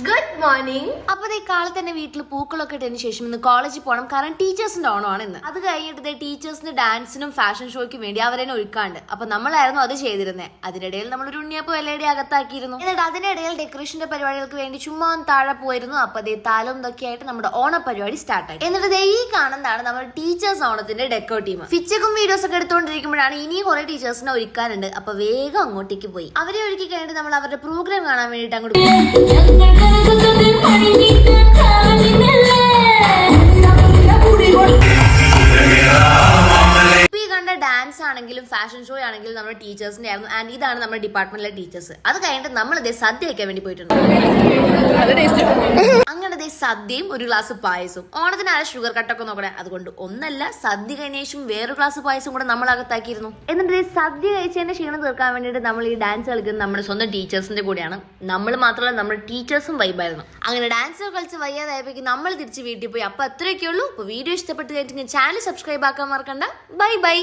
Good morning. അപ്പൊ ഈ കാലത്ത് തന്നെ വീട്ടിൽ പൂക്കളൊക്കെ ഇട്ടതിന് ശേഷം ഇന്ന് കോളേജിൽ പോകണം. കാരണം ടീച്ചേഴ്സിന്റെ ഓണമാണ് ഇന്ന്. അത് കഴിഞ്ഞിട്ട് ടീച്ചേഴ്സിന് ഡാൻസിനും ഫാഷൻ ഷോയ്ക്കും വേണ്ടി അവരെന്നെ ഒരുക്കാണ്ട്. അപ്പൊ നമ്മളായിരുന്നു അത് ചെയ്തിരുന്നത്. അതിനിടയിൽ നമ്മളൊരു ഉണ്ണിയപ്പം എല്ലയുടെ അകത്താക്കിയിരുന്നു. എന്നിട്ട് അതിനിടയിൽ ഡെക്കറേഷന്റെ പരിപാടികൾക്ക് വേണ്ടി ചുമ്മാ താഴെ പോയിരുന്നു. അപ്പൊ താലം ഇതൊക്കെ ആയിട്ട് നമ്മുടെ ഓണ പരിപാടി സ്റ്റാർട്ട് ആയി. എന്നിട്ട് ഈ കാണുന്നതാണ് നമ്മുടെ ടീച്ചേഴ്സ് ഓണത്തിന്റെ ഡെക്കോ ടീം. പിച്ചക്കും വീഡിയോസ് ഒക്കെ എടുത്തുകൊണ്ടിരിക്കുമ്പോഴാണ് ഇനിയും കുറെ ടീച്ചേഴ്സിനെ ഒരുക്കാനുണ്ട്. അപ്പൊ വേഗം അങ്ങോട്ടേക്ക് പോയി. അവരെ ഒരുക്കി കഴിഞ്ഞിട്ട് നമ്മൾ അവരുടെ പ്രോഗ്രാം കാണാൻ വേണ്ടിട്ട് അങ്ങോട്ട് ഡാൻസ് ആണെങ്കിലും ഫാഷൻ ഷോ ആണെങ്കിലും നമ്മുടെ ടീച്ചേഴ്സിന്റെ ആയിരുന്നു. ആൻഡ് ഇതാണ് നമ്മുടെ ഡിപ്പാർട്ട്മെന്റിലെ ടീച്ചേഴ്സ്. അത് കഴിഞ്ഞിട്ട് നമ്മൾ സദ്യ വയ്ക്കാൻ വേണ്ടി പോയിട്ടുണ്ട്. അങ്ങനെ സദ്യയും ഒരു ഗ്ലാസ് പായസവും. ഓണത്തിന് ആരെ ഷുഗർ കട്ടൊക്കെ നോക്കണേ. അതുകൊണ്ട് ഒന്നല്ല, സദ്യ കഴിഞ്ഞേശും വേറൊരു ഗ്ലാസ് പായസം കൂടെ നമ്മൾ അകത്താക്കിയിരുന്നു. എന്നിട്ട് സദ്യ കഴിച്ചതിന്റെ ക്ഷീണം തീർക്കാൻ വേണ്ടിയിട്ട് നമ്മൾ ഈ ഡാൻസ് കളിക്കുന്നത് നമ്മുടെ സ്വന്തം ടീച്ചേഴ്സിന്റെ കൂടെയാണ്. നമ്മൾ മാത്രമല്ല, നമ്മുടെ ടീച്ചേഴ്സും വൈബായിരുന്നു. അങ്ങനെ ഡാൻസ് കളിച്ച് വയ്യാതായപ്പോഴേക്കും നമ്മൾ തിരിച്ച് വീട്ടിൽ പോയി. അപ്പൊ അത്രയൊക്കെ ഉള്ളൂ. ഇപ്പൊ വീഡിയോ ഇഷ്ടപ്പെട്ട് കഴിഞ്ഞിട്ട് ചാനൽ സബ്സ്ക്രൈബ് ആക്കാൻ മറക്കണ്ട. Bye bye.